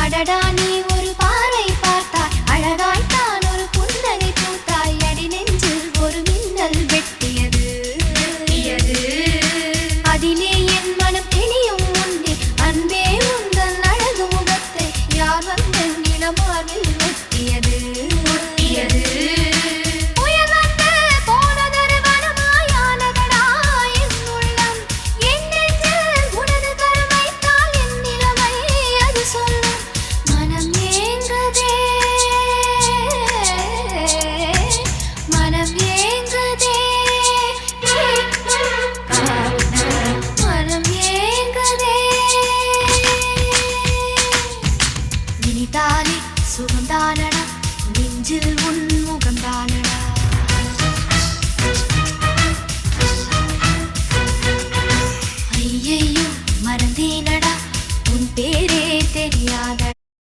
அடடா நீ ஒரு பார்வை பார்த்தாய் அழகாய்த்தான் ஒரு புன்னகை பூத்தாய் அடி நெஞ்சில் ஒரு மின்னல் வெட்டியது அதிலே என் மனம் தெளியும் முன்னே அன்பே உந்தன் அழகு முகத்தை யார் வந்து நிலமாவில் ஒட்டியது தானே சுகந்தானடா நெஞ்சில் உன் முகந்தானடா ஐயையோ மறந்தேனடா உன் பேரே தெரியாதடா